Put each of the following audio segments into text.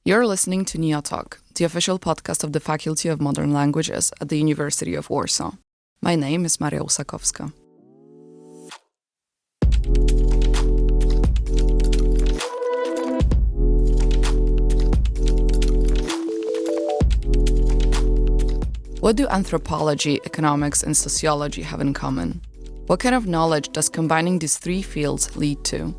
You're listening to NeoTalk, the official podcast of the Faculty of Modern Languages at the University of Warsaw. My name is Maria Usakowska. What do anthropology, economics, and sociology have in common? What kind of knowledge does combining these three fields lead to?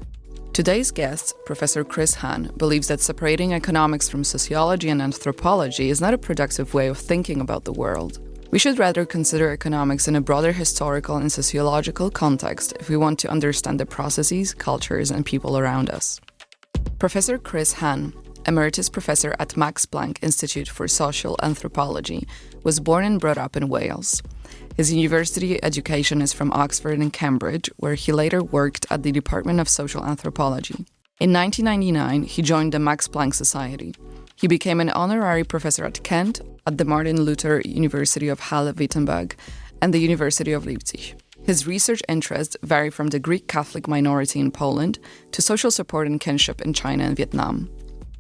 Today's guest, Professor Chris Hann, believes that separating economics from sociology and anthropology is not a productive way of thinking about the world. We should rather consider economics in a broader historical and sociological context if we want to understand the processes, cultures, and people around us. Professor Chris Hann, Emeritus Professor at Max Planck Institute for Social Anthropology, was born and brought up in Wales. His university education is from Oxford and Cambridge, where he later worked at the Department of Social Anthropology. In 1999, he joined the Max Planck Society. He became an honorary professor at Kent, at the Martin Luther University of Halle-Wittenberg, and the University of Leipzig. His research interests vary from the Greek Catholic minority in Poland to social support and kinship in China and Vietnam.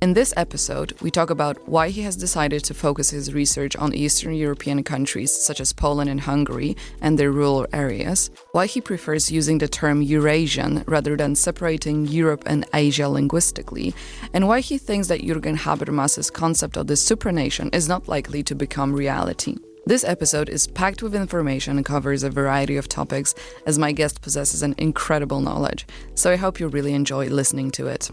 In this episode, we talk about why he has decided to focus his research on Eastern European countries such as Poland and Hungary and their rural areas, why he prefers using the term Eurasian rather than separating Europe and Asia linguistically, and why he thinks that Jurgen Habermas' concept of the supranation is not likely to become reality. This episode is packed with information and covers a variety of topics, as my guest possesses an incredible knowledge, so I hope you really enjoy listening to it.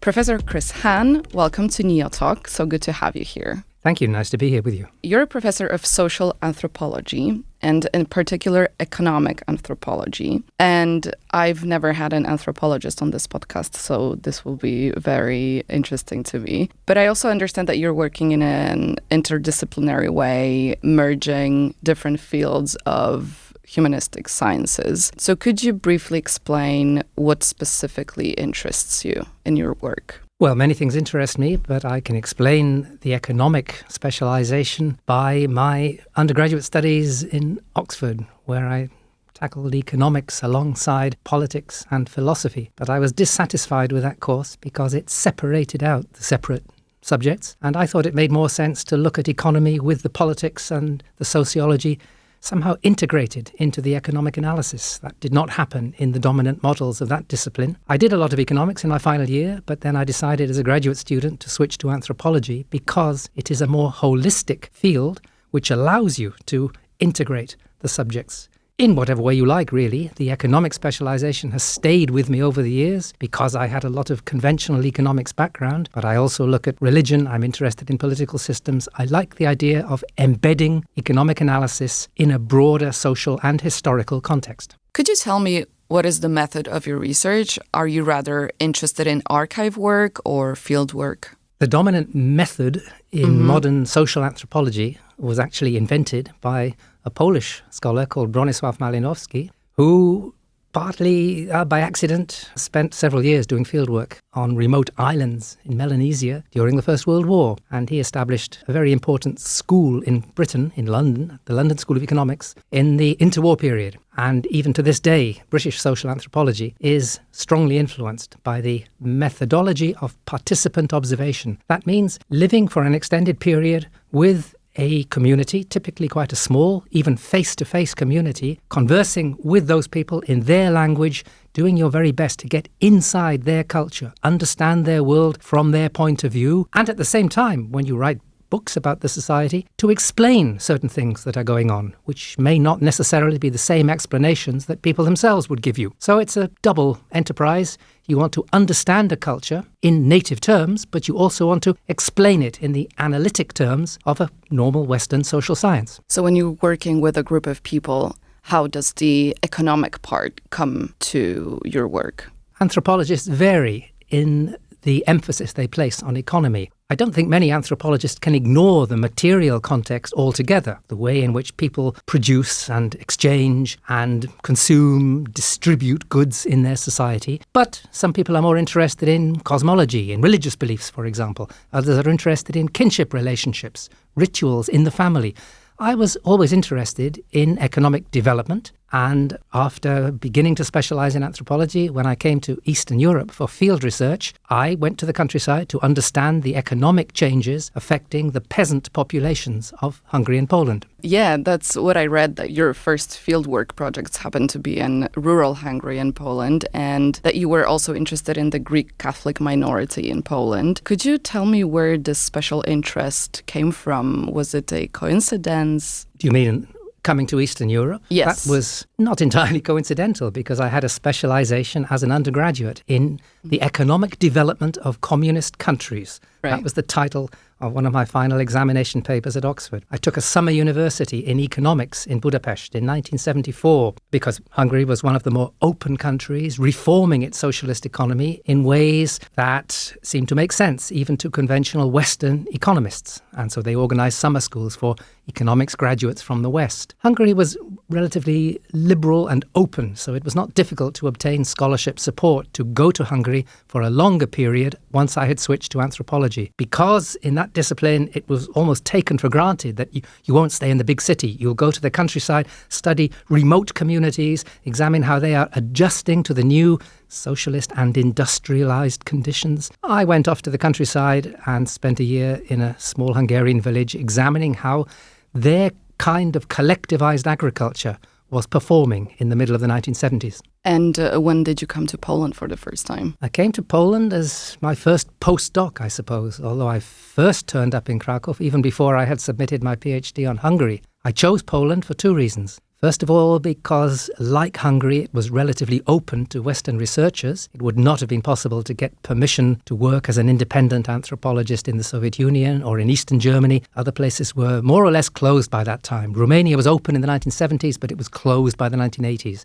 Professor Chris Hann, welcome to NeoTalk. So good to have you here. Thank you. Nice to be here with you. You're a professor of social anthropology, and in particular, economic anthropology. And I've never had an anthropologist on this podcast, so this will be very interesting to me. But I also understand that you're working in an interdisciplinary way, merging different fields of humanistic sciences. So could you briefly explain what specifically interests you in your work? Well, many things interest me, but I can explain the economic specialization by my undergraduate studies in Oxford, where I tackled economics alongside politics and philosophy. But I was dissatisfied with that course because it separated out the separate subjects, and I thought it made more sense to look at economy with the politics and the sociology somehow integrated into the economic analysis. That did not happen in the dominant models of that discipline. I did a lot of economics in my final year, but then I decided as a graduate student to switch to anthropology because it is a more holistic field which allows you to integrate the subjects in whatever way you like, really. The economic specialization has stayed with me over the years because I had a lot of conventional economics background, but I also look at religion. I'm interested in political systems. I like the idea of embedding economic analysis in a broader social and historical context. Could you tell me what is the method of your research? Are you rather interested in archive work or field work? The dominant method in modern social anthropology was actually invented by a Polish scholar called Bronisław Malinowski, who partly by accident spent several years doing fieldwork on remote islands in Melanesia during the First World War. And he established a very important school in Britain, in London, the London School of Economics, in the interwar period. And even to this day, British social anthropology is strongly influenced by the methodology of participant observation. That means living for an extended period with a community, typically quite a small, even face-to-face community, conversing with those people in their language, doing your very best to get inside their culture, understand their world from their point of view, and at the same time, when you write books about the society, to explain certain things that are going on, which may not necessarily be the same explanations that people themselves would give you. So it's a double enterprise. You want to understand a culture in native terms, but you also want to explain it in the analytic terms of a normal Western social science. So when you're working with a group of people, how does the economic part come to your work? Anthropologists vary in the emphasis they place on economy. I don't think many anthropologists can ignore the material context altogether, the way in which people produce and exchange and consume, distribute goods in their society. But some people are more interested in cosmology, in religious beliefs, for example. Others are interested in kinship relationships, rituals in the family. I was always interested in economic development, and after beginning to specialize in anthropology, when I came to Eastern Europe for field research, I went to the countryside to understand the economic changes affecting the peasant populations of Hungary and Poland. Yeah, that's what I read, that your first fieldwork projects happened to be in rural Hungary and Poland, and that you were also interested in the Greek Catholic minority in Poland. Could you tell me where this special interest came from? Was it a coincidence? Do you mean coming to Eastern Europe? Yes. That was not entirely coincidental, because I had a specialization as an undergraduate in the economic development of communist countries. Right. That was the title of one of my final examination papers at Oxford. I took a summer university in economics in Budapest in 1974 because Hungary was one of the more open countries, reforming its socialist economy in ways that seemed to make sense even to conventional Western economists. And so they organized summer schools for economics graduates from the West. Hungary was relatively liberal and open, so it was not difficult to obtain scholarship support to go to Hungary for a longer period once I had switched to anthropology. Because in that discipline, it was almost taken for granted that you won't stay in the big city. You'll go to the countryside, study remote communities, examine how they are adjusting to the new socialist and industrialized conditions. I went off to the countryside and spent a year in a small Hungarian village examining how their kind of collectivized agriculture was performing in the middle of the 1970s. And when did you come to Poland for the first time? I came to Poland as my first postdoc, I suppose, although I first turned up in Krakow even before I had submitted my PhD on Hungary. I chose Poland for two reasons. First of all, because, like Hungary, it was relatively open to Western researchers. It would not have been possible to get permission to work as an independent anthropologist in the Soviet Union or in Eastern Germany. Other places were more or less closed by that time. Romania was open in the 1970s, but it was closed by the 1980s.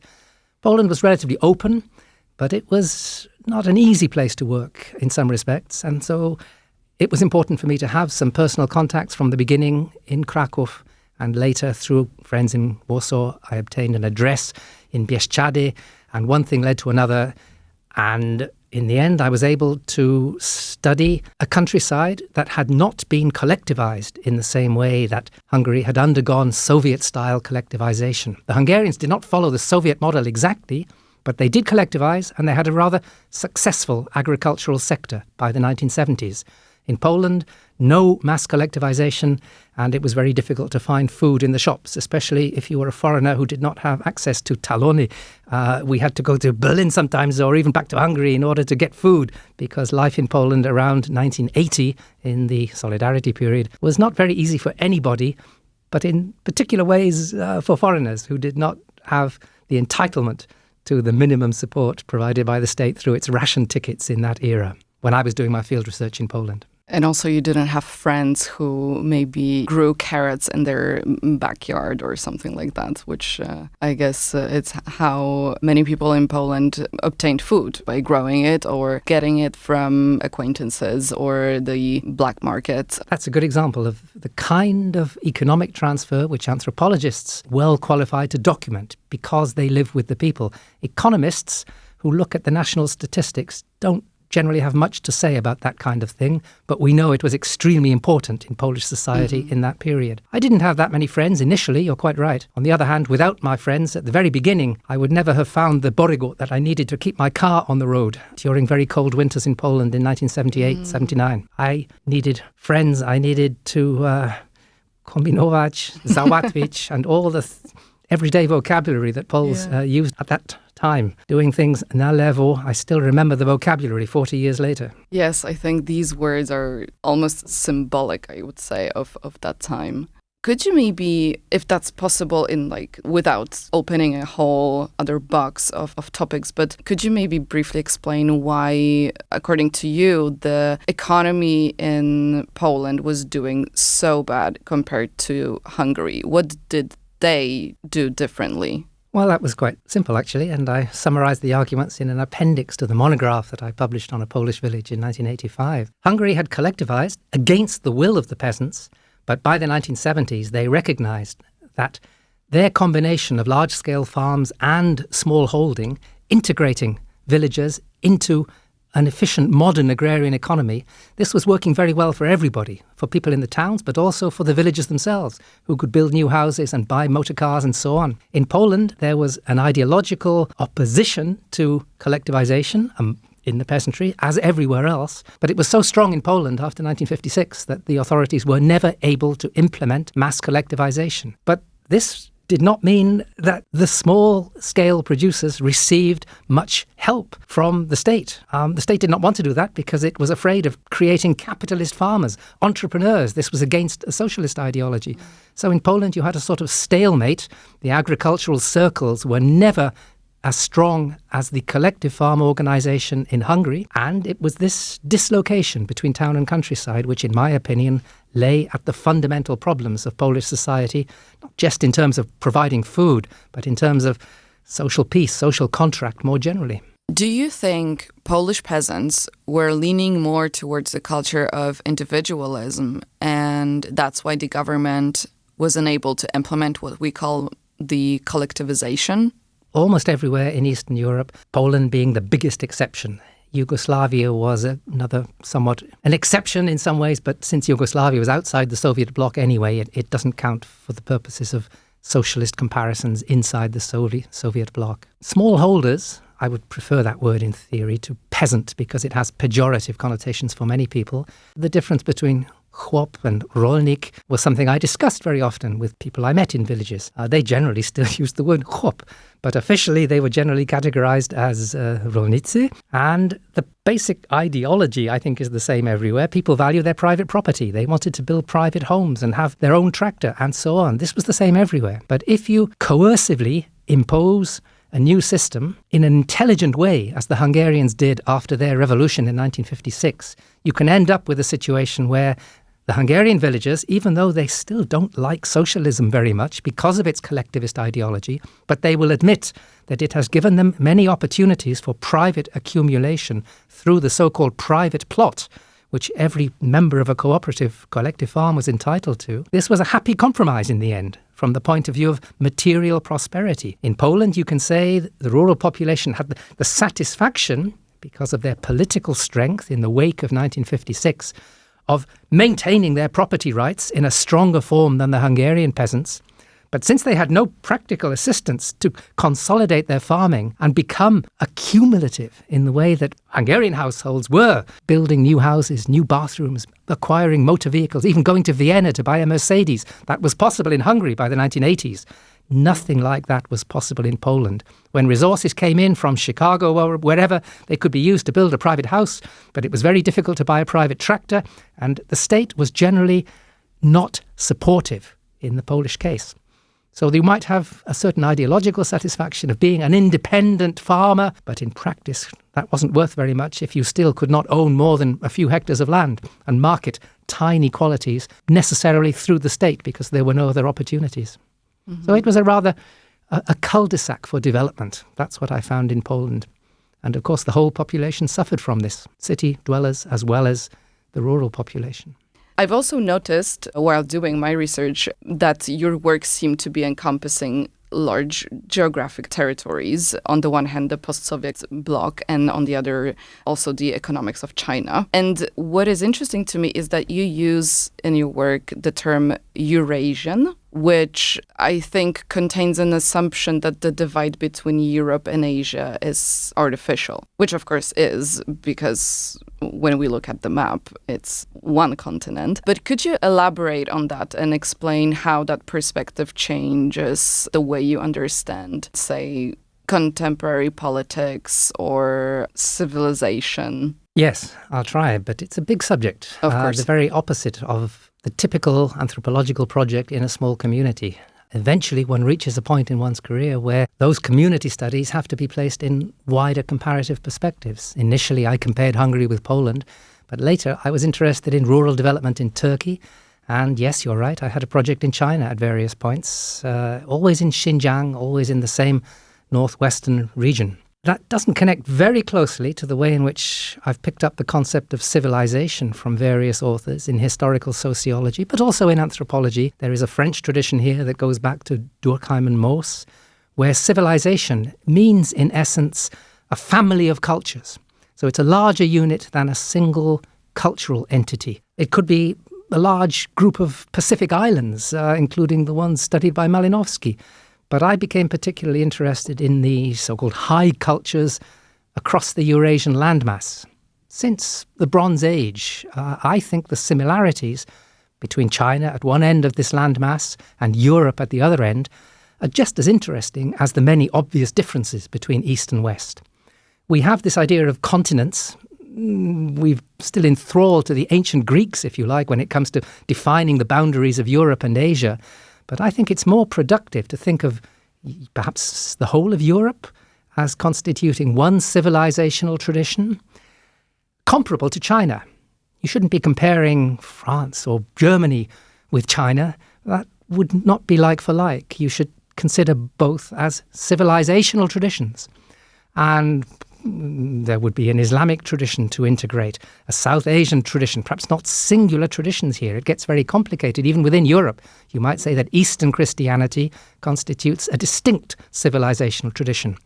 Poland was relatively open, but it was not an easy place to work in some respects. And so it was important for me to have some personal contacts from the beginning in Krakow. And later, through friends in Warsaw, I obtained an address in Bieszczady, and one thing led to another. And in the end, I was able to study a countryside that had not been collectivized in the same way that Hungary had undergone Soviet-style collectivization. The Hungarians did not follow the Soviet model exactly, but they did collectivize, and they had a rather successful agricultural sector by the 1970s. In Poland, no mass collectivization, and it was very difficult to find food in the shops, especially if you were a foreigner who did not have access to talony. We had to go to Berlin sometimes, or even back to Hungary, in order to get food, because life in Poland around 1980, in the Solidarity period, was not very easy for anybody, but in particular ways for foreigners who did not have the entitlement to the minimum support provided by the state through its ration tickets in that era, when I was doing my field research in Poland. And also you didn't have friends who maybe grew carrots in their backyard or something like that, which I guess it's how many people in Poland obtained food, by growing it or getting it from acquaintances or the black market. That's a good example of the kind of economic transfer which anthropologists well qualified to document because they live with the people. Economists who look at the national statistics don't generally have much to say about that kind of thing, but we know it was extremely important in Polish society in that period. I didn't have that many friends initially, you're quite right. On the other hand, without my friends at the very beginning, I would never have found the borygot that I needed to keep my car on the road during very cold winters in Poland in 1978, 79. I needed friends, I needed to kombinować, załatwić, and all the everyday vocabulary that Poles used at that time, doing things na lewo. I still remember the vocabulary 40 years later. Yes, I think these words are almost symbolic, I would say, of that time. Could you maybe, if that's possible, without opening a whole other box of topics, but could you maybe briefly explain why, according to you, the economy in Poland was doing so bad compared to Hungary? What did they do differently? Well, that was quite simple, actually, and I summarized the arguments in an appendix to the monograph that I published on a Polish village in 1985. Hungary had collectivized against the will of the peasants, but by the 1970s they recognized that their combination of large-scale farms and small holding, integrating villagers into an efficient modern agrarian economy, this was working very well for everybody, for people in the towns, but also for the villagers themselves, who could build new houses and buy motor cars and so on. In Poland, there was an ideological opposition to collectivization in the peasantry, as everywhere else. But it was so strong in Poland after 1956 that the authorities were never able to implement mass collectivization. But this did not mean that the small-scale producers received much help from the state. The state did not want to do that because it was afraid of creating capitalist farmers, entrepreneurs. This was against a socialist ideology. So in Poland, you had a sort of stalemate. The agricultural circles were never as strong as the collective farm organisation in Hungary. And it was this dislocation between town and countryside which, in my opinion, lay at the fundamental problems of Polish society, not just in terms of providing food, but in terms of social peace, social contract more generally. Do you think Polish peasants were leaning more towards the culture of individualism, and that's why the government was unable to implement what we call the collectivization? Almost everywhere in Eastern Europe, Poland being the biggest exception. Yugoslavia was another somewhat an exception in some ways, but since Yugoslavia was outside the Soviet bloc anyway, it doesn't count for the purposes of socialist comparisons inside the Soviet bloc. Smallholders, I would prefer that word in theory to peasant because it has pejorative connotations for many people. The difference between chłop and rolnik was something I discussed very often with people I met in villages. They generally still use the word chłop, but officially they were generally categorized as rolnicy. And the basic ideology, I think, is the same everywhere. People value their private property. They wanted to build private homes and have their own tractor and so on. This was the same everywhere. But if you coercively impose a new system in an intelligent way, as the Hungarians did after their revolution in 1956, you can end up with a situation where the Hungarian villagers, even though they still don't like socialism very much because of its collectivist ideology, but they will admit that it has given them many opportunities for private accumulation through the so-called private plot, which every member of a cooperative collective farm was entitled to. This was a happy compromise in the end, from the point of view of material prosperity. In Poland, you can say the rural population had the satisfaction, because of their political strength in the wake of 1956, of maintaining their property rights in a stronger form than the Hungarian peasants. But since they had no practical assistance to consolidate their farming and become accumulative in the way that Hungarian households were, building new houses, new bathrooms, acquiring motor vehicles, even going to Vienna to buy a Mercedes, that was possible in Hungary by the 1980s. Nothing like that was possible in Poland. When resources came in from Chicago or wherever, they could be used to build a private house, but it was very difficult to buy a private tractor, and the state was generally not supportive in the Polish case. So you might have a certain ideological satisfaction of being an independent farmer, but in practice that wasn't worth very much if you still could not own more than a few hectares of land and market tiny qualities necessarily through the state because there were no other opportunities. Mm-hmm. So it was a cul-de-sac for development. That's what I found in Poland. And of course the whole population suffered from this, city dwellers as well as the rural population. I've also noticed while doing my research that your work seemed to be encompassing large geographic territories. On the one hand, the post-Soviet bloc, and on the other, also the economics of China. And what is interesting to me is that you use in your work the term Eurasian, which I think contains an assumption that the divide between Europe and Asia is artificial, which of course is, because when we look at the map, it's one continent. But could you elaborate on that and explain how that perspective changes the way you understand, say, contemporary politics or civilization? Yes, I'll try, but it's a big subject. Of course. The very opposite of the typical anthropological project in a small community. Eventually, one reaches a point in one's career where those community studies have to be placed in wider comparative perspectives. Initially, I compared Hungary with Poland, but later I was interested in rural development in Turkey. And yes, you're right, I had a project in China at various points, always in Xinjiang, always in the same northwestern region. That doesn't connect very closely to the way in which I've picked up the concept of civilization from various authors in historical sociology, but also in anthropology. There is a French tradition here that goes back to Durkheim and Mauss, where civilization means, in essence, a family of cultures. So it's a larger unit than a single cultural entity. It could be a large group of Pacific islands, including the ones studied by Malinowski. But I became particularly interested in the so-called high cultures across the Eurasian landmass. Since the Bronze Age, I think the similarities between China at one end of this landmass and Europe at the other end are just as interesting as the many obvious differences between East and West. We have this idea of continents. We're still enthralled to the ancient Greeks, if you like, when it comes to defining the boundaries of Europe and Asia. But I think it's more productive to think of perhaps the whole of Europe as constituting one civilizational tradition comparable to China. You shouldn't be comparing France or Germany with China. That would not be like for like. You should consider both as civilizational traditions. And there would be an Islamic tradition to integrate, a South Asian tradition, perhaps not singular traditions here. It gets very complicated. Even within Europe, you might say that Eastern Christianity constitutes a distinct civilizational tradition.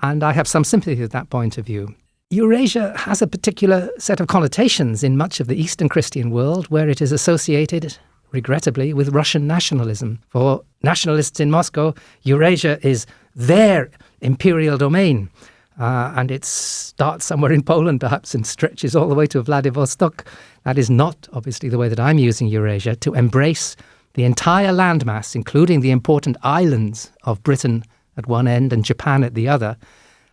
And I have some sympathy with that point of view. Eurasia has a particular set of connotations in much of the Eastern Christian world where it is associated, regrettably, with Russian nationalism. For nationalists in Moscow, Eurasia is their imperial domain. And it starts somewhere in Poland, perhaps, and stretches all the way to Vladivostok. That is not, obviously, the way that I'm using Eurasia, to embrace the entire landmass, including the important islands of Britain at one end and Japan at the other.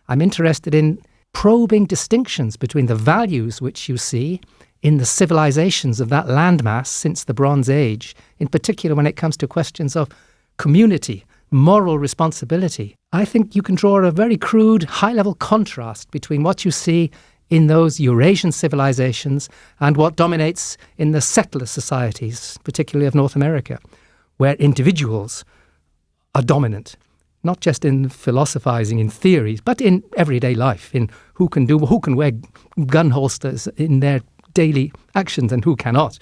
I'm interested in probing distinctions between the values which you see in the civilizations of that landmass since the Bronze Age, in particular when it comes to questions of community, moral responsibility. I think you can draw a very crude, high-level contrast between what you see in those Eurasian civilizations and what dominates in the settler societies, particularly of North America, where individuals are dominant, not just in philosophizing in theories, but in everyday life, in who can wear gun holsters in their daily actions and who cannot.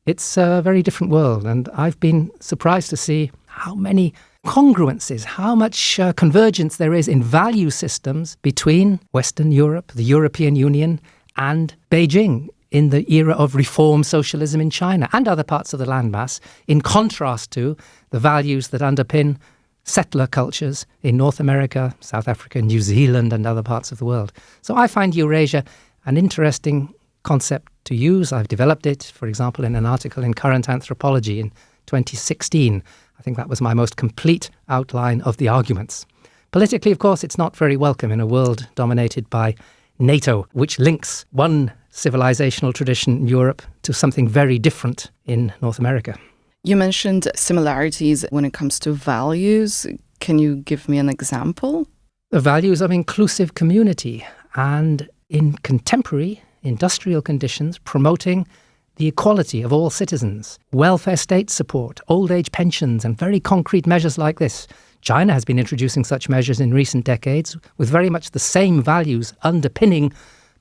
It's a very different world, and I've been surprised to see how many congruences, how much convergence there is in value systems between Western Europe, the European Union, and Beijing in the era of reform socialism in China and other parts of the landmass, in contrast to the values that underpin settler cultures in North America, South Africa, New Zealand, and other parts of the world. So I find Eurasia an interesting concept to use. I've developed it, for example, in an article in Current Anthropology in 2016. I think that was my most complete outline of the arguments. Politically, of course, it's not very welcome in a world dominated by NATO, which links one civilizational tradition in Europe to something very different in North America. You mentioned similarities when it comes to values. Can you give me an example? The values of inclusive community and, in contemporary industrial conditions, promoting the equality of all citizens, welfare state support, old age pensions, and very concrete measures like this. China has been introducing such measures in recent decades with very much the same values underpinning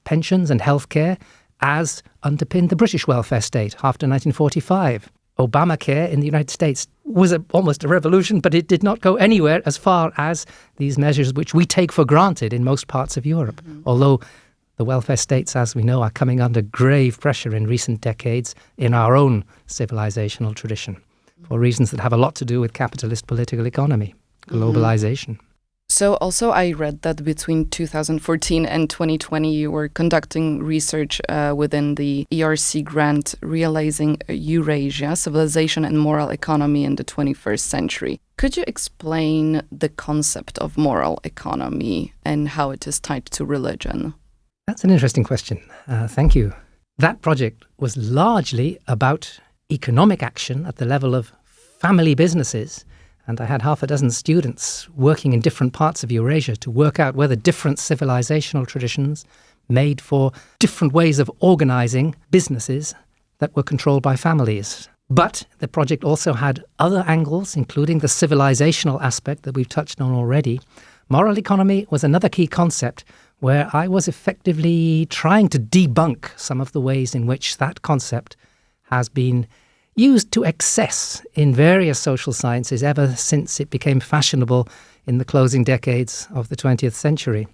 pensions and healthcare as underpinned the British welfare state after 1945. Obamacare in the United States was almost a revolution, but it did not go anywhere as far as these measures which we take for granted in most parts of Europe, although the welfare states, as we know, are coming under grave pressure in recent decades in our own civilizational tradition for reasons that have a lot to do with capitalist political economy, globalization. So also I read that between 2014 and 2020 you were conducting research within the ERC grant Realizing Eurasia, Civilization and Moral Economy in the 21st Century. Could you explain the concept of moral economy and how it is tied to religion? That's an interesting question. Thank you. That project was largely about economic action at the level of family businesses, and I had half a dozen students working in different parts of Eurasia to work out whether different civilizational traditions made for different ways of organizing businesses that were controlled by families. But the project also had other angles, including the civilizational aspect that we've touched on already. Moral economy was another key concept where I was effectively trying to debunk some of the ways in which that concept has been used to excess in various social sciences ever since it became fashionable in the closing decades of the 20th century.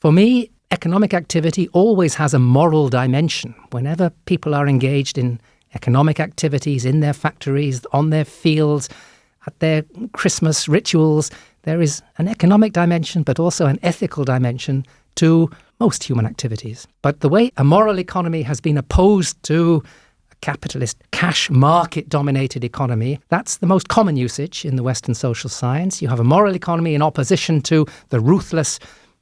For me, economic activity always has a moral dimension. Whenever people are engaged in economic activities in their factories, on their fields, at their Christmas rituals, there is an economic dimension, but also an ethical dimension to most human activities. But the way a moral economy has been opposed to a capitalist, cash market-dominated economy, that's the most common usage in the Western social science. You have a moral economy in opposition to the ruthless,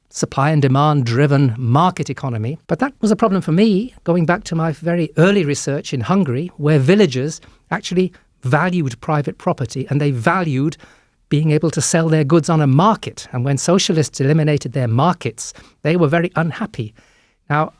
supply and demand-driven market economy. But that was a problem for me, going back to my very early research in Hungary, where villagers actually valued private property and they valued being able to sell their goods on a market. And when socialists eliminated their markets, they were very unhappy. Now,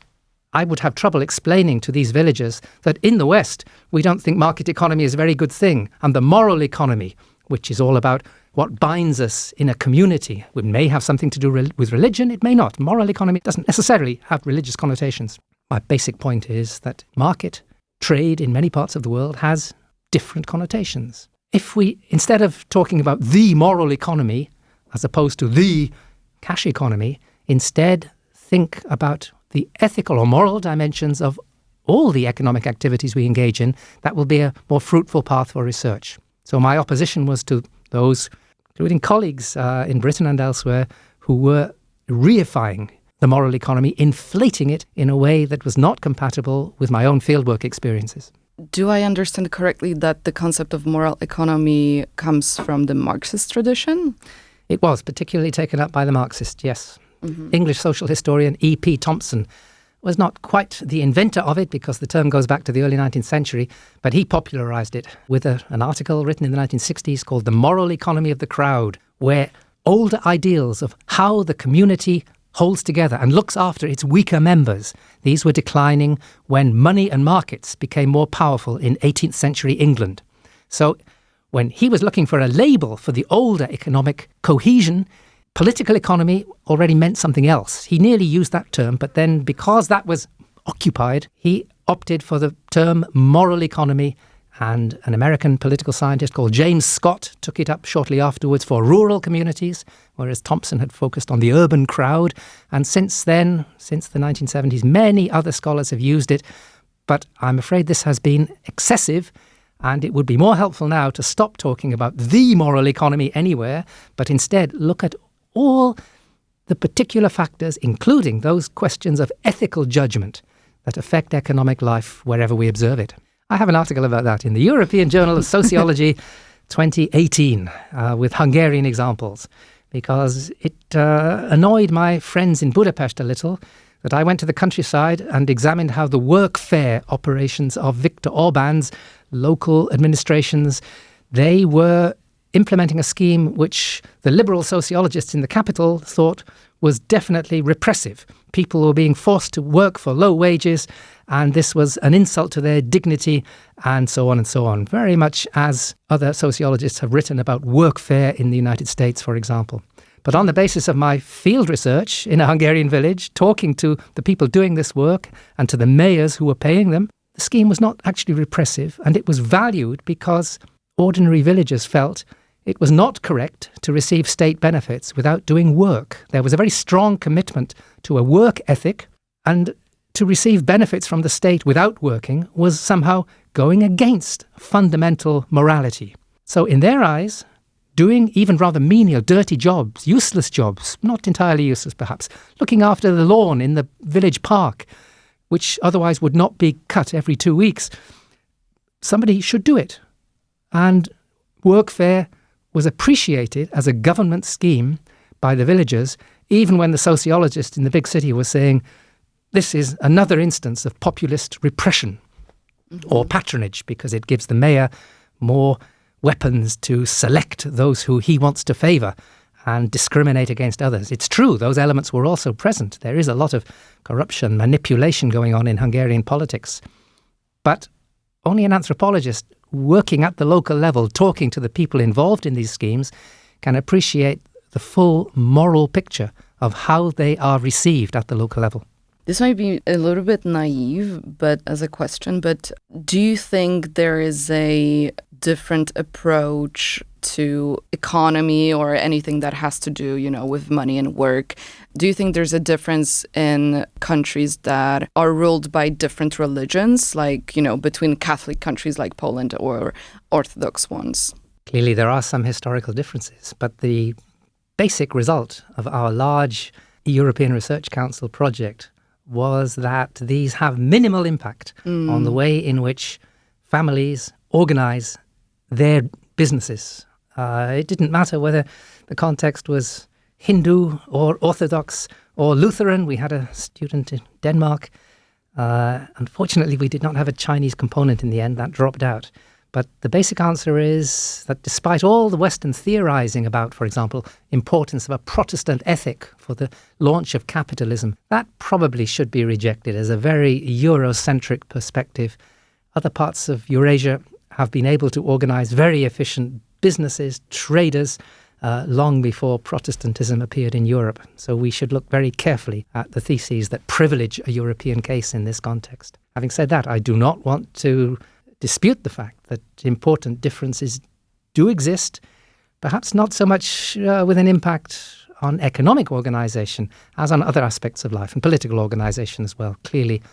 I would have trouble explaining to these villagers that in the West, we don't think market economy is a very good thing. And the moral economy, which is all about what binds us in a community, it may have something to do with religion, it may not. Moral economy doesn't necessarily have religious connotations. My basic point is that market trade in many parts of the world has different connotations. If we, instead of talking about the moral economy as opposed to the cash economy, instead think about the ethical or moral dimensions of all the economic activities we engage in, that will be a more fruitful path for research. So my opposition was to those, including colleagues in Britain and elsewhere, who were reifying the moral economy, inflating it in a way that was not compatible with my own fieldwork experiences. Do I understand correctly that the concept of moral economy comes from the Marxist tradition? It was particularly taken up by the Marxists, yes. Mm-hmm. English social historian E.P. Thompson was not quite the inventor of it because the term goes back to the early 19th century, but he popularized it with an article written in the 1960s called The Moral Economy of the Crowd, where older ideals of how the community holds together and looks after its weaker members, these were declining when money and markets became more powerful in 18th century England. So when he was looking for a label for the older economic cohesion, political economy already meant something else. He nearly used that term, but then because that was occupied, he opted for the term moral economy, and an American political scientist called James Scott took it up shortly afterwards for rural communities, whereas Thompson had focused on the urban crowd. And since then, since the 1970s, many other scholars have used it. But I'm afraid this has been excessive, and it would be more helpful now to stop talking about the moral economy anywhere, but instead look at all the particular factors, including those questions of ethical judgment that affect economic life wherever we observe it. I have an article about that in the European Journal of Sociology 2018 with Hungarian examples, because it annoyed my friends in Budapest a little that I went to the countryside and examined how the workfare operations of Viktor Orbán's local administrations, they were implementing a scheme which the liberal sociologists in the capital thought was definitely repressive. People were being forced to work for low wages, and this was an insult to their dignity, and so on and so on. Very much as other sociologists have written about workfare in the United States, for example. But on the basis of my field research in a Hungarian village, talking to the people doing this work and to the mayors who were paying them, the scheme was not actually repressive, and it was valued because ordinary villagers felt it was not correct to receive state benefits without doing work. There was a very strong commitment to a work ethic, and to receive benefits from the state without working was somehow going against fundamental morality. So in their eyes, doing even rather menial, dirty jobs, useless jobs, not entirely useless perhaps, looking after the lawn in the village park, which otherwise would not be cut every 2 weeks, somebody should do it. And workfare was appreciated as a government scheme by the villagers, even when the sociologist in the big city was saying, this is another instance of populist repression or patronage, because it gives the mayor more weapons to select those who he wants to favour and discriminate against others. It's true, those elements were also present. There is a lot of corruption, manipulation going on in Hungarian politics. But only an anthropologist working at the local level, talking to the people involved in these schemes, can appreciate the full moral picture of how they are received at the local level. This might be a little bit naive, but as a question, but do you think there is a different approach to economy or anything that has to do, with money and work. Do you think there's a difference in countries that are ruled by different religions, like, between Catholic countries like Poland or Orthodox ones? Clearly, there are some historical differences, but the basic result of our large European Research Council project was that these have minimal impact on the way in which families organize their businesses. It didn't matter whether the context was Hindu or Orthodox or Lutheran. We had a student in Denmark. Unfortunately, we did not have a Chinese component in the end. That dropped out. But the basic answer is that despite all the Western theorizing about, for example, importance of a Protestant ethic for the launch of capitalism, that probably should be rejected as a very Eurocentric perspective. Other parts of Eurasia have been able to organize very efficient businesses, traders, long before Protestantism appeared in Europe. So we should look very carefully at the theses that privilege a European case in this context. Having said that, I do not want to dispute the fact that important differences do exist, perhaps not so much with an impact on economic organization as on other aspects of life and political organization as well. Clearly,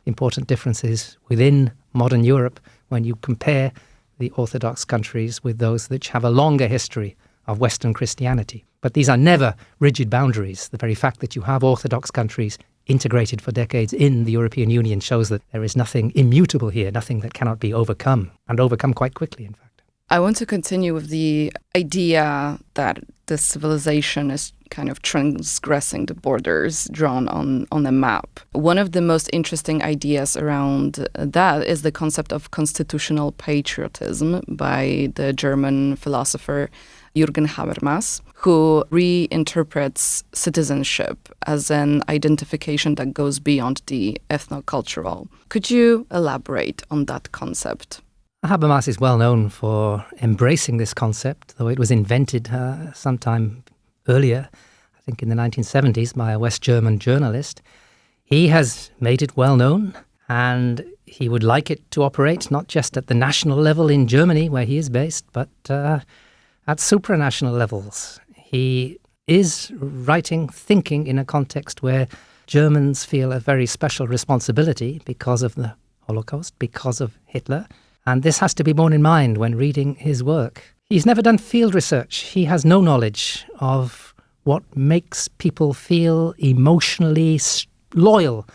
important differences within modern Europe when you compare the Orthodox countries with those which have a longer history of Western Christianity. But these are never rigid boundaries. The very fact that you have Orthodox countries integrated for decades in the European Union shows that there is nothing immutable here, nothing that cannot be overcome, and overcome quite quickly, in fact. I want to continue with the idea that the civilization is kind of transgressing the borders drawn on a map. One of the most interesting ideas around that is the concept of constitutional patriotism by the German philosopher Jurgen Habermas, who reinterprets citizenship as an identification that goes beyond the ethno-cultural. Could you elaborate on that concept? Habermas is well known for embracing this concept, though it was invented sometime earlier, I think in the 1970s, by a West German journalist. He has made it well known, and he would like it to operate not just at the national level in Germany, where he is based, but at supranational levels. He is thinking in a context where Germans feel a very special responsibility because of the Holocaust, because of Hitler. And this has to be borne in mind when reading his work. He's never done field research. He has no knowledge of what makes people feel emotionally loyal,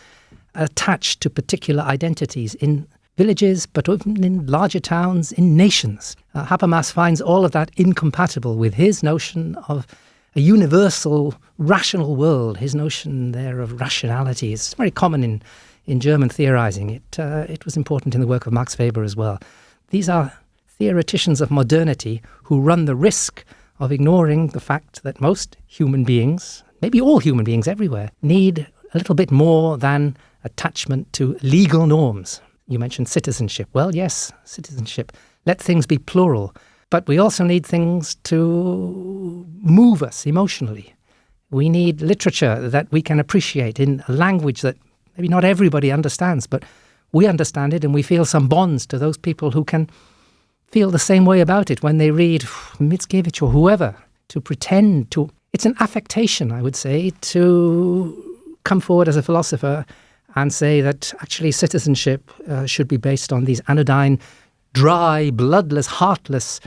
attached to particular identities in villages, but even in larger towns, in nations. Habermas finds all of that incompatible with his notion of a universal, rational world. His notion there of rationality is very common in German theorizing. It was important in the work of Max Weber as well. These are theoreticians of modernity who run the risk of ignoring the fact that most human beings, maybe all human beings everywhere, need a little bit more than attachment to legal norms. You mentioned citizenship. Well, yes, citizenship. Let things be plural. But we also need things to move us emotionally. We need literature that we can appreciate in a language that maybe not everybody understands, but we understand it and we feel some bonds to those people who can feel the same way about it when they read Mickiewicz or whoever, to pretend to... It's an affectation, I would say, to come forward as a philosopher and say that actually citizenship should be based on these anodyne, dry, bloodless, heartless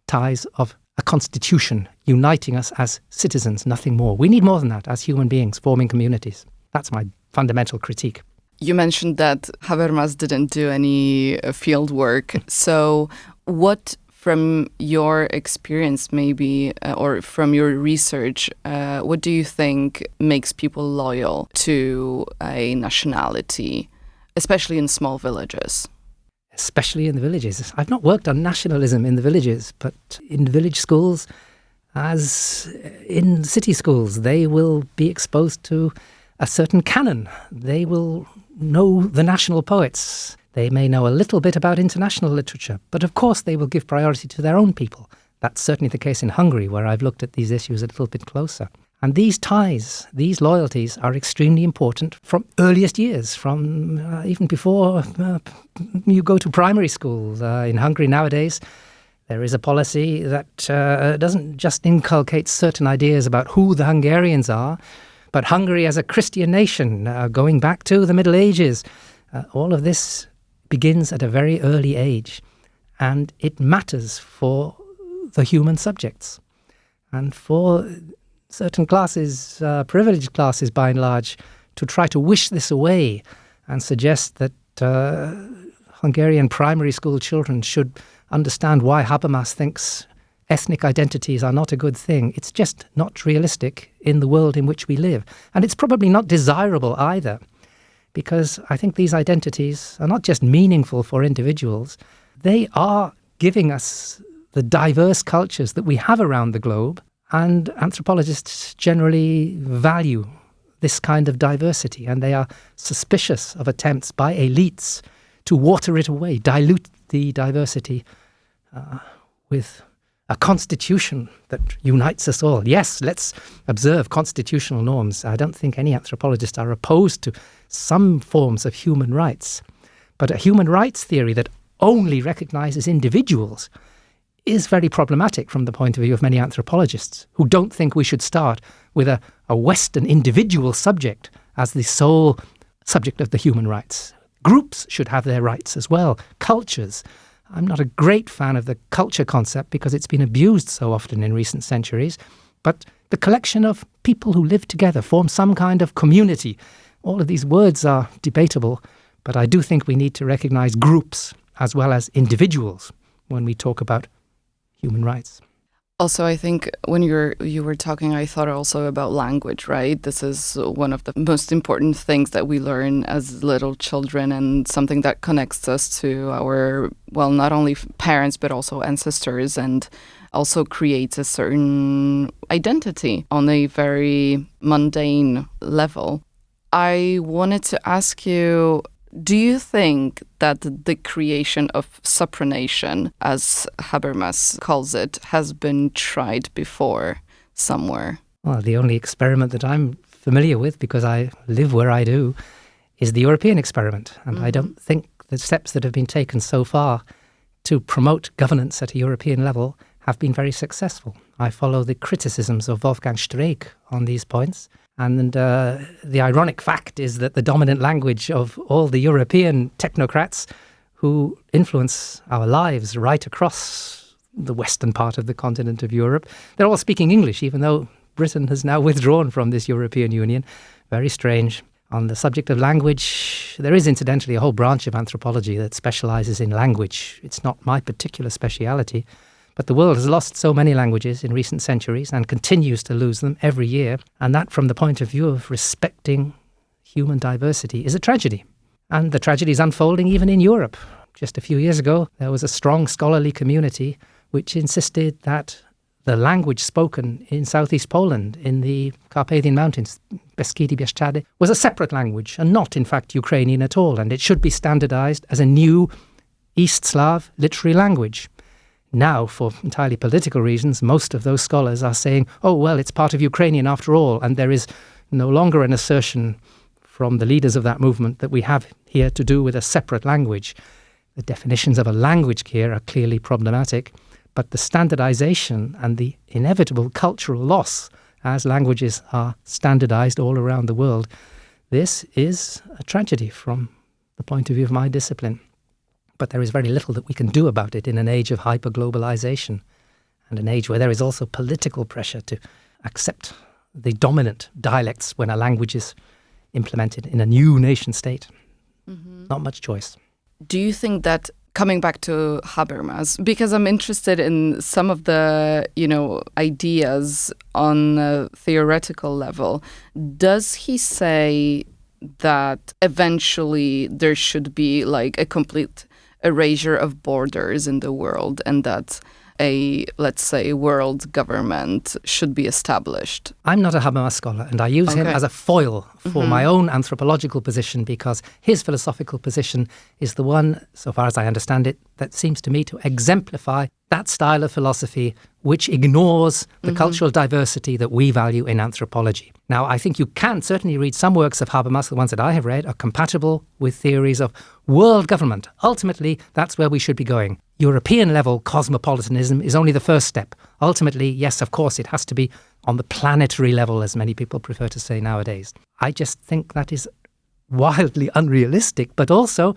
ties of a constitution uniting us as citizens, nothing more. We need more than that as human beings forming communities. That's my fundamental critique. You mentioned that Habermas didn't do any field work. So what, from your experience maybe, or from your research, what do you think makes people loyal to a nationality, especially in small villages? Especially in the villages. I've not worked on nationalism in the villages, but in village schools, as in city schools, they will be exposed to a certain canon. They will know the national poets. They may know a little bit about international literature, but of course they will give priority to their own people. That's certainly the case in Hungary, where I've looked at these issues a little bit closer. And these ties, these loyalties are extremely important from earliest years, from even before you go to primary school. In Hungary nowadays, There is a policy that doesn't just inculcate certain ideas about who the Hungarians are, but Hungary as a Christian nation, going back to the Middle Ages. All of this begins at a very early age, and it matters for the human subjects. And for certain classes, privileged classes by and large, to try to wish this away and suggest that Hungarian primary school children should understand why Habermas thinks ethnic identities are not a good thing. It's just not realistic in the world in which we live. And it's probably not desirable either, because I think these identities are not just meaningful for individuals, they are giving us the diverse cultures that we have around the globe, and anthropologists generally value this kind of diversity, and they are suspicious of attempts by elites to water it away, dilute the diversity with a constitution that unites us all. Yes, let's observe constitutional norms. I don't think any anthropologists are opposed to some forms of human rights. But a human rights theory that only recognizes individuals is very problematic from the point of view of many anthropologists who don't think we should start with a Western individual subject as the sole subject of the human rights. Groups should have their rights as well, cultures. I'm not a great fan of the culture concept because it's been abused so often in recent centuries, but the collection of people who live together, form some kind of community. All of these words are debatable, but I do think we need to recognize groups as well as individuals when we talk about human rights. Also, I think when you were talking, I thought also about language, right? This is one of the most important things that we learn as little children, and something that connects us to our, well, not only parents, but also ancestors, and also creates a certain identity on a very mundane level. I wanted to ask you, do you think that the creation of supranation, as Habermas calls it, has been tried before somewhere? Well, the only experiment that I'm familiar with, because I live where I do, is the European experiment. And I don't think the steps that have been taken so far to promote governance at a European level have been very successful. I follow the criticisms of Wolfgang Streeck on these points. And the ironic fact is that the dominant language of all the European technocrats who influence our lives right across the western part of the continent of Europe, they're all speaking English, even though Britain has now withdrawn from this European Union. Very strange. On the subject of language, there is incidentally a whole branch of anthropology that specializes in language. It's not my particular speciality. But the world has lost so many languages in recent centuries and continues to lose them every year. And that, from the point of view of respecting human diversity, is a tragedy. And the tragedy is unfolding even in Europe. Just a few years ago, there was a strong scholarly community which insisted that the language spoken in southeast Poland, in the Carpathian Mountains, Beskidy Bieszczady, was a separate language and not, in fact, Ukrainian at all. And it should be standardized as a new East Slav literary language. Now, for entirely political reasons, most of those scholars are saying, oh, well, it's part of Ukrainian after all, and there is no longer an assertion from the leaders of that movement that we have here to do with a separate language. The definitions of a language here are clearly problematic, but the standardization and the inevitable cultural loss as languages are standardized all around the world, this is a tragedy from the point of view of my discipline. But there is very little that we can do about it in an age of hyper-globalization and an age where there is also political pressure to accept the dominant dialects when a language is implemented in a new nation state. Not much choice. Do you think that, coming back to Habermas, because I'm interested in some of the, ideas on a theoretical level, does he say that eventually there should be like a complete erasure of borders in the world, and that a, let's say, world government should be established? I'm not a Habermas scholar, and I use him as a foil for my own anthropological position, because his philosophical position is the one, so far as I understand it, that seems to me to exemplify that style of philosophy which ignores the cultural diversity that we value in anthropology. Now, I think you can certainly read some works of Habermas, the ones that I have read, are compatible with theories of world government. Ultimately, that's where we should be going. European-level cosmopolitanism is only the first step. Ultimately, yes, of course, it has to be on the planetary level, as many people prefer to say nowadays. I just think that is wildly unrealistic, but also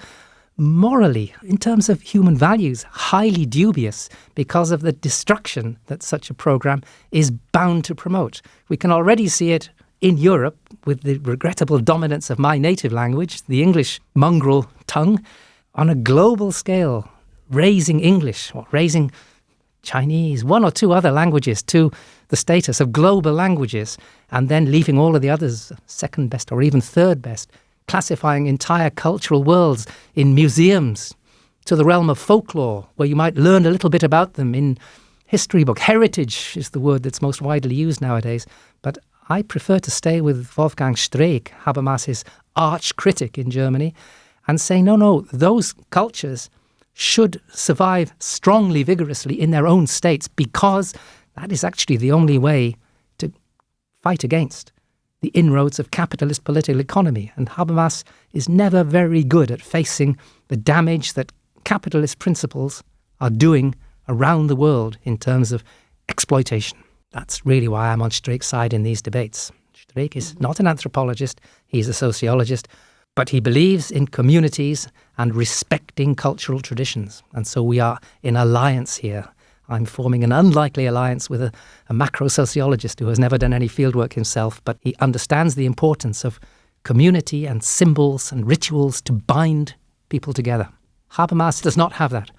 morally, in terms of human values, highly dubious because of the destruction that such a program is bound to promote. We can already see it in Europe with the regrettable dominance of my native language, the English mongrel tongue, on a global scale, raising English or raising Chinese, one or two other languages to the status of global languages, and then leaving all of the others second best or even third best, classifying entire cultural worlds in museums to the realm of folklore, where you might learn a little bit about them in history book. Heritage is the word that's most widely used nowadays, but I prefer to stay with Wolfgang Streeck, Habermas's arch critic in Germany, and say, no, those cultures should survive strongly, vigorously in their own states, because that is actually the only way to fight against the inroads of capitalist political economy. And Habermas is never very good at facing the damage that capitalist principles are doing around the world in terms of exploitation. That's really why I'm on Streeck's side in these debates. Streeck is not an anthropologist, he's a sociologist, but he believes in communities and respecting cultural traditions. And so we are in alliance here. I'm forming an unlikely alliance with a macro-sociologist who has never done any fieldwork himself, but he understands the importance of community and symbols and rituals to bind people together. Habermas does not have that.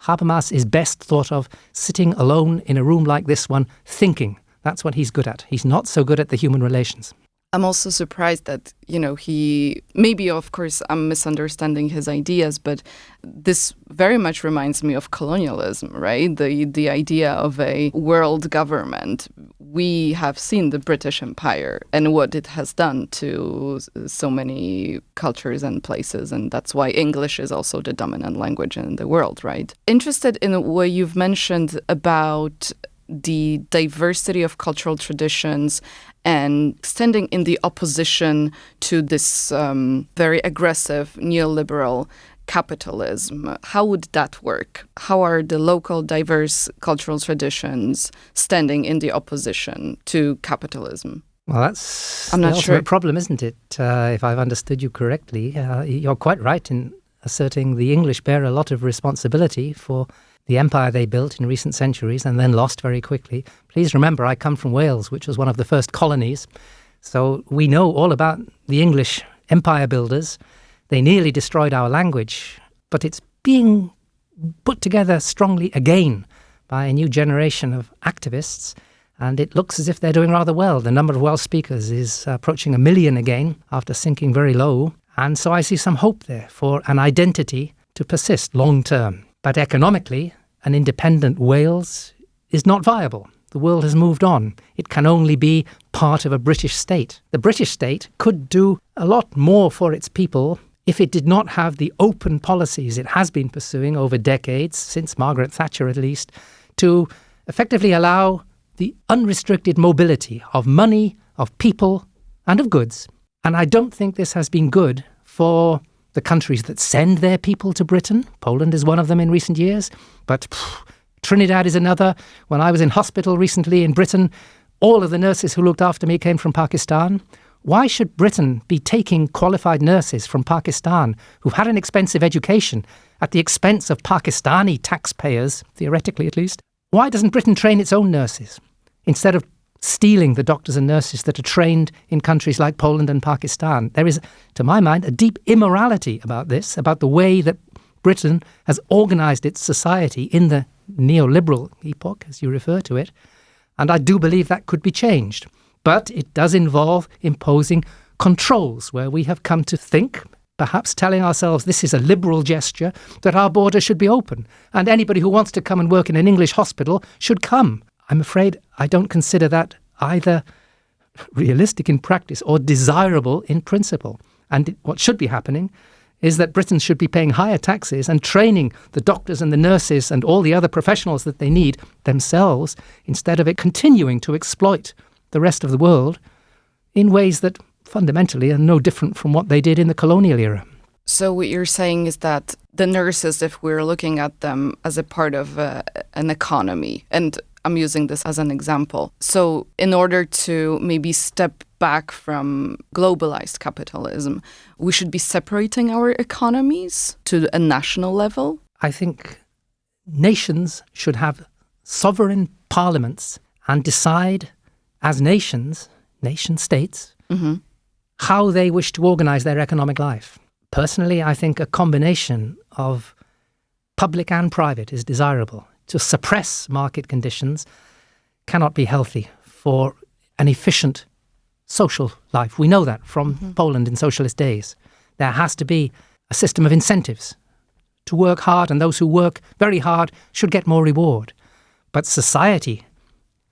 Habermas is best thought of sitting alone in a room like this one, thinking. That's what he's good at. He's not so good at the human relations. I'm also surprised that, he, maybe, of course, I'm misunderstanding his ideas, but this very much reminds me of colonialism, right? The idea of a world government. We have seen the British Empire and what it has done to so many cultures and places, and that's why English is also the dominant language in the world, right? Interested in what you've mentioned about the diversity of cultural traditions and standing in the opposition to this very aggressive neoliberal capitalism. How would that work? How are the local diverse cultural traditions standing in the opposition to capitalism? Well, that's the ultimate problem, isn't it? If I've understood you correctly, you're quite right in asserting the English bear a lot of responsibility for the empire they built in recent centuries and then lost very quickly. Please remember, I come from Wales, which was one of the first colonies. So we know all about the English empire builders. They nearly destroyed our language, but it's being put together strongly again by a new generation of activists, and it looks as if they're doing rather well. The number of Welsh speakers is approaching 1 million again after sinking very low, and so I see some hope there for an identity to persist long term. But economically, an independent Wales is not viable. The world has moved on. It can only be part of a British state. The British state could do a lot more for its people if it did not have the open policies it has been pursuing over decades, since Margaret Thatcher at least, to effectively allow the unrestricted mobility of money, of people, and of goods. And I don't think this has been good for the countries that send their people to Britain. Poland is one of them in recent years, but Trinidad is another. When I was in hospital recently in Britain, all of the nurses who looked after me came from Pakistan. Why should Britain be taking qualified nurses from Pakistan who've had an expensive education at the expense of Pakistani taxpayers, theoretically at least? Why doesn't Britain train its own nurses instead of stealing the doctors and nurses that are trained in countries like Poland and Pakistan? There is, to my mind, a deep immorality about this, about the way that Britain has organised its society in the neoliberal epoch, as you refer to it, and I do believe that could be changed. But it does involve imposing controls where we have come to think, perhaps telling ourselves this is a liberal gesture, that our borders should be open and anybody who wants to come and work in an English hospital should come. I'm afraid I don't consider that either realistic in practice or desirable in principle. And what should be happening is that Britain should be paying higher taxes and training the doctors and the nurses and all the other professionals that they need themselves, instead of it continuing to exploit the rest of the world in ways that fundamentally are no different from what they did in the colonial era. So what you're saying is that the nurses, if we're looking at them as a part of an economy, and I'm using this as an example, so in order to maybe step back from globalized capitalism, we should be separating our economies to a national level? I think nations should have sovereign parliaments and decide as nations, nation states, how they wish to organize their economic life. Personally, I think a combination of public and private is desirable. To suppress market conditions cannot be healthy for an efficient social life. We know that from Poland in socialist days. There has to be a system of incentives to work hard, and those who work very hard should get more reward. But society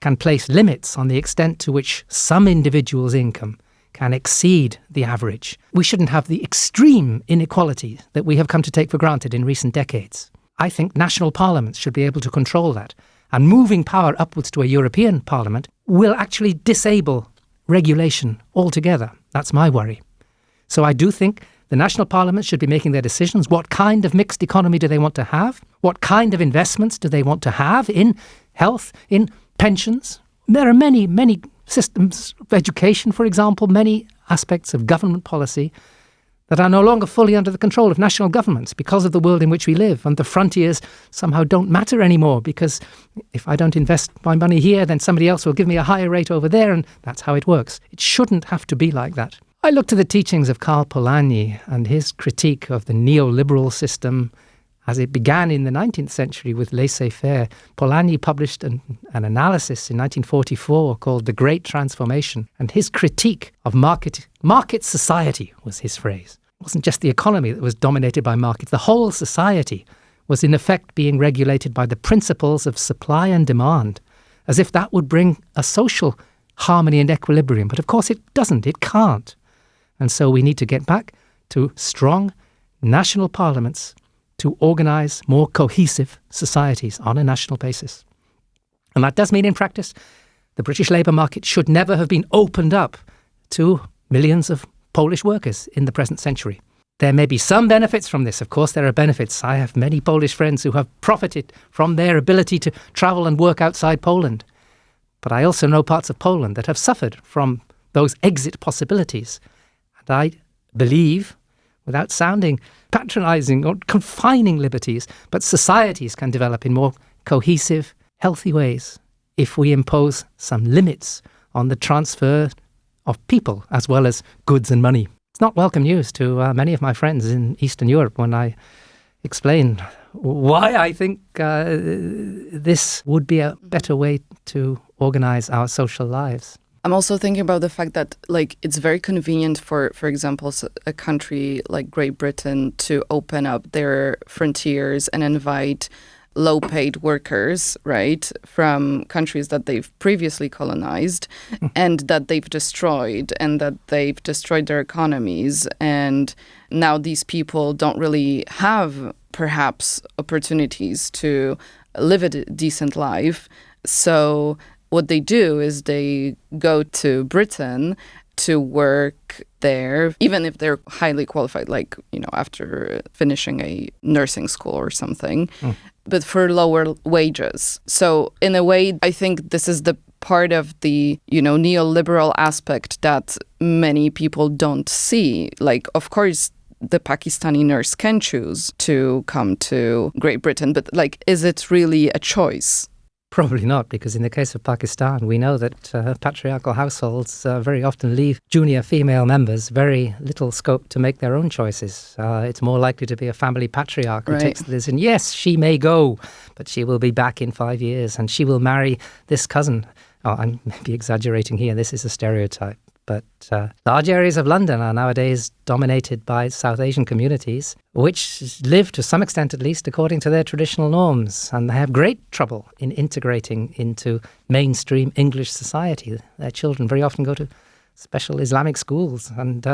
can place limits on the extent to which some individuals' income can exceed the average. We shouldn't have the extreme inequality that we have come to take for granted in recent decades. I think national parliaments should be able to control that. And moving power upwards to a European parliament will actually disable regulation altogether. That's my worry. So I do think the national parliaments should be making their decisions. What kind of mixed economy do they want to have? What kind of investments do they want to have in health, in pensions? There are many, many systems of education, for example, many aspects of government policy that are no longer fully under the control of national governments because of the world in which we live. And the frontiers somehow don't matter anymore, because if I don't invest my money here, then somebody else will give me a higher rate over there, and that's how it works. It shouldn't have to be like that. I look to the teachings of Karl Polanyi and his critique of the neoliberal system as it began in the 19th century with laissez-faire. Polanyi published an analysis in 1944 called The Great Transformation, and his critique of market society was his phrase. It wasn't just the economy that was dominated by markets. The whole society was in effect being regulated by the principles of supply and demand, as if that would bring a social harmony and equilibrium. But of course it doesn't, it can't. And so we need to get back to strong national parliaments to organise more cohesive societies on a national basis. And that does mean in practice the British labour market should never have been opened up to millions of Polish workers in the present century. There may be some benefits from this. Of course, there are benefits. I have many Polish friends who have profited from their ability to travel and work outside Poland. But I also know parts of Poland that have suffered from those exit possibilities. And I believe, without sounding patronising or confining liberties, but societies can develop in more cohesive, healthy ways if we impose some limits on the transfer of people as well as goods and money. It's not welcome news to many of my friends in Eastern Europe when I explain why I think this would be a better way to organise our social lives. I'm also thinking about the fact that, like, it's very convenient for example, a country like Great Britain to open up their frontiers and invite low-paid workers, right, from countries that they've previously colonized and that they've destroyed, and that they've destroyed their economies. And now these people don't really have, perhaps, opportunities to live a decent life. So what they do is they go to Britain to work there, even if they're highly qualified, like, you know, after finishing a nursing school or something, but for lower wages. So in a way, I think this is the part of the, you know, neoliberal aspect that many people don't see. Like, of course, the Pakistani nurse can choose to come to Great Britain, but, like, is it really a choice? Probably not, because in the case of Pakistan, we know that patriarchal households very often leave junior female members very little scope to make their own choices. It's more likely to be a family patriarch who takes the decision. Yes, she may go, but she will be back in 5 years, and she will marry this cousin. Oh, I'm maybe exaggerating here. This is a stereotype. But large areas of London are nowadays dominated by South Asian communities, which live to some extent, at least, according to their traditional norms. And they have great trouble in integrating into mainstream English society. Their children very often go to special Islamic schools. And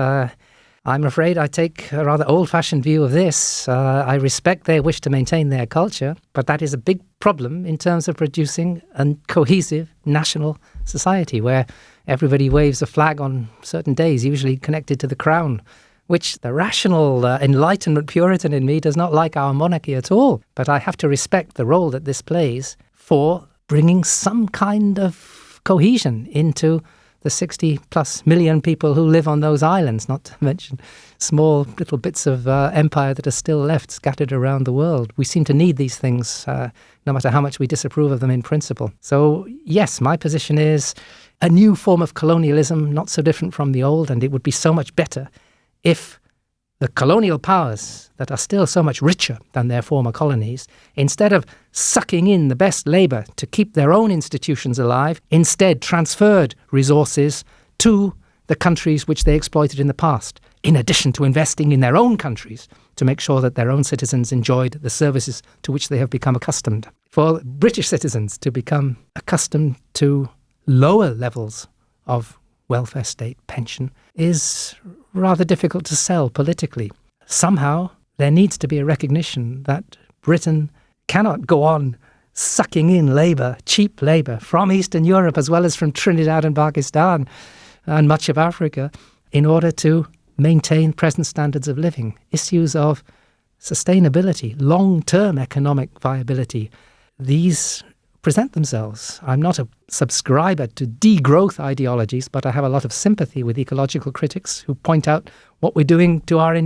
I'm afraid I take a rather old-fashioned view of this. I respect their wish to maintain their culture, but that is a big problem in terms of producing a cohesive national society where everybody waves a flag on certain days, usually connected to the crown, which the rational Enlightenment Puritan in me does not like our monarchy at all. But I have to respect the role that this plays for bringing some kind of cohesion into the 60+ million people who live on those islands, not to mention small little bits of empire that are still left scattered around the world. We seem to need these things, no matter how much we disapprove of them in principle. So, yes, my position is a new form of colonialism, not so different from the old, and it would be so much better if the colonial powers that are still so much richer than their former colonies, instead of sucking in the best labour to keep their own institutions alive, instead transferred resources to the countries which they exploited in the past, in addition to investing in their own countries to make sure that their own citizens enjoyed the services to which they have become accustomed. For British citizens to become accustomed to lower levels of welfare state pension is rather difficult to sell politically. Somehow there needs to be a recognition that Britain cannot go on sucking in labour, cheap labour, from Eastern Europe as well as from Trinidad and Pakistan and much of Africa in order to maintain present standards of living. Issues of sustainability, long-term economic viability, these present themselves. I'm not a subscriber to degrowth ideologies, but I have a lot of sympathy with ecological critics who point out what we're doing to our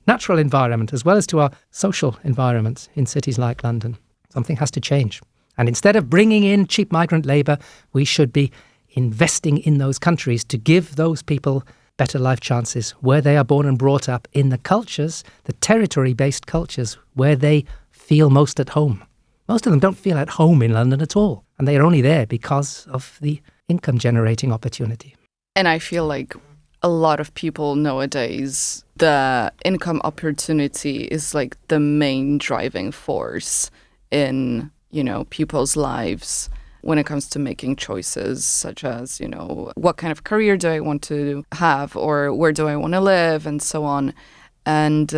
natural environment as well as to our social environments in cities like London. Something has to change. And instead of bringing in cheap migrant labour, we should be investing in those countries to give those people better life chances where they are born and brought up in the cultures, the territory-based cultures, where they feel most at home. Most of them don't feel at home in London at all, and they are only there because of the income-generating opportunity. And I feel like a lot of people nowadays, the income opportunity is like the main driving force in, people's lives when it comes to making choices, such as, what kind of career do I want to have, or where do I want to live, and so on. And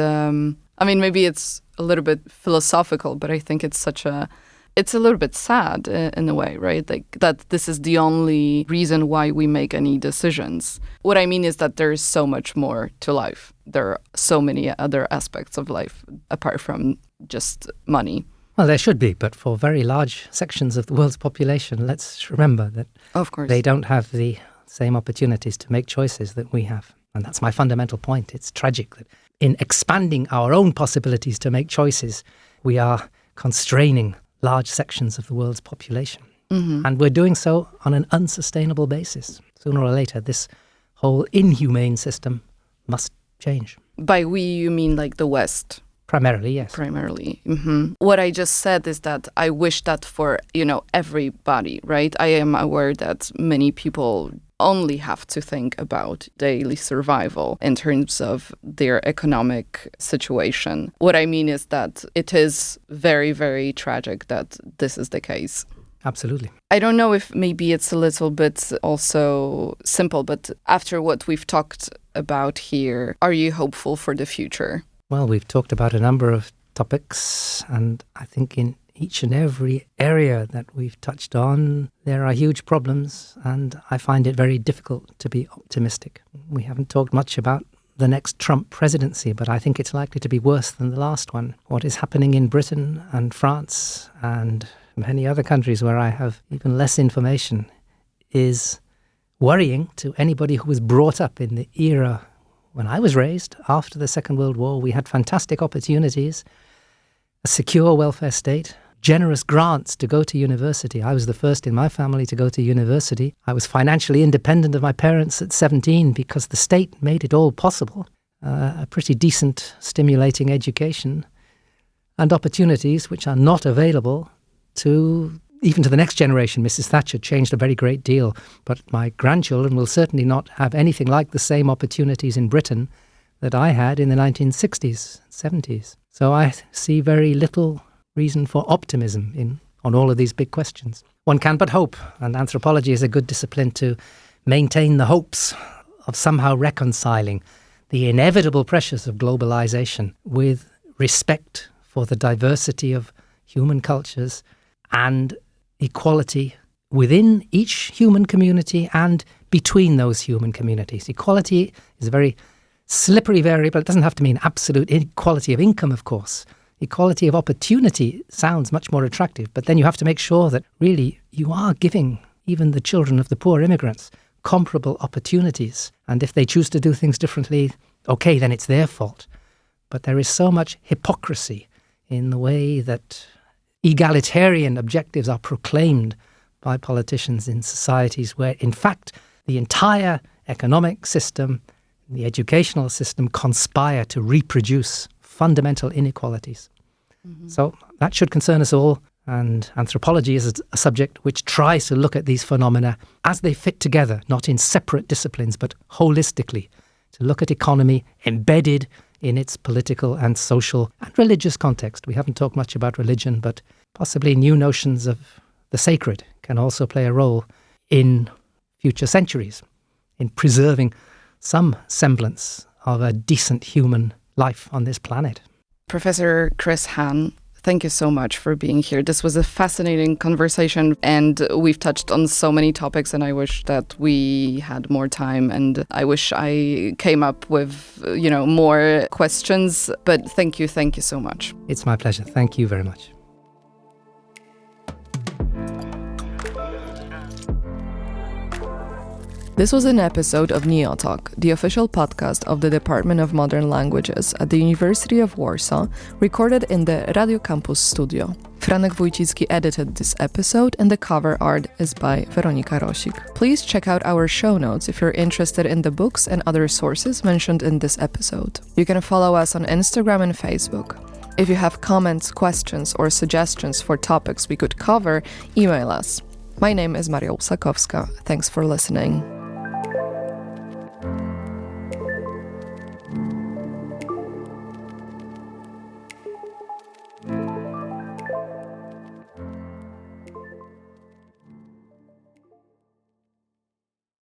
maybe it's a little bit philosophical, but I think it's a little bit sad in a way, right? Like that this is the only reason why we make any decisions. What I mean is that there is so much more to life. There are so many other aspects of life apart from just money. Well, there should be, but for very large sections of the world's population, let's remember that of course they don't have the same opportunities to make choices that we have. And that's my fundamental point. It's tragic that in expanding our own possibilities to make choices, we are constraining large sections of the world's population. Mm-hmm. And we're doing so on an unsustainable basis. Sooner or later, this whole inhumane system must change. By we, you mean like the West? Primarily, yes. Primarily. Mm-hmm. What I just said is that I wish that for, everybody, right? I am aware that many people only have to think about daily survival in terms of their economic situation. What I mean is that it is very, very tragic that this is the case. Absolutely. I don't know if maybe it's a little bit also simple, but after what we've talked about here, are you hopeful for the future? Well, we've talked about a number of topics, and I think in each and every area that we've touched on, there are huge problems, and I find it very difficult to be optimistic. We haven't talked much about the next Trump presidency, but I think it's likely to be worse than the last one. What is happening in Britain and France and many other countries where I have even less information is worrying to anybody who was brought up in the era when I was raised after the Second World War. We had fantastic opportunities, a secure welfare state, generous grants to go to university. I was the first in my family to go to university. I was financially independent of my parents at 17 because the state made it all possible. A pretty decent, stimulating education and opportunities which are not available to even to the next generation. Mrs. Thatcher changed a very great deal, but my grandchildren will certainly not have anything like the same opportunities in Britain that I had in the 1960s, 70s. So I see very little reason for optimism on all of these big questions. One can but hope, and anthropology is a good discipline to maintain the hopes of somehow reconciling the inevitable pressures of globalization with respect for the diversity of human cultures and equality within each human community and between those human communities. Equality is a very slippery variable. It doesn't have to mean absolute equality of income, of course. Equality of opportunity sounds much more attractive, but then you have to make sure that really you are giving even the children of the poor immigrants comparable opportunities. And if they choose to do things differently, okay, then it's their fault. But there is so much hypocrisy in the way that egalitarian objectives are proclaimed by politicians in societies where, in fact, the entire economic system, the educational system conspire to reproduce fundamental inequalities. So that should concern us all. And anthropology is a subject which tries to look at these phenomena as they fit together, not in separate disciplines, but holistically, to look at economy embedded in its political and social and religious context. We haven't talked much about religion, but possibly new notions of the sacred can also play a role in future centuries, in preserving some semblance of a decent human life on this planet. Professor Chris Hann, thank you so much for being here. This was a fascinating conversation, and we've touched on so many topics, and I wish that we had more time, and I wish I came up with, more questions, but thank you so much. It's my pleasure. Thank you very much. This was an episode of NeoTalk, the official podcast of the Department of Modern Languages at the University of Warsaw, recorded in the Radio Campus studio. Franek Wójcicki edited this episode, and the cover art is by Weronika Rosik. Please check out our show notes if you're interested in the books and other sources mentioned in this episode. You can follow us on Instagram and Facebook. If you have comments, questions, or suggestions for topics we could cover, email us. My name is Maria Usakowska. Thanks for listening.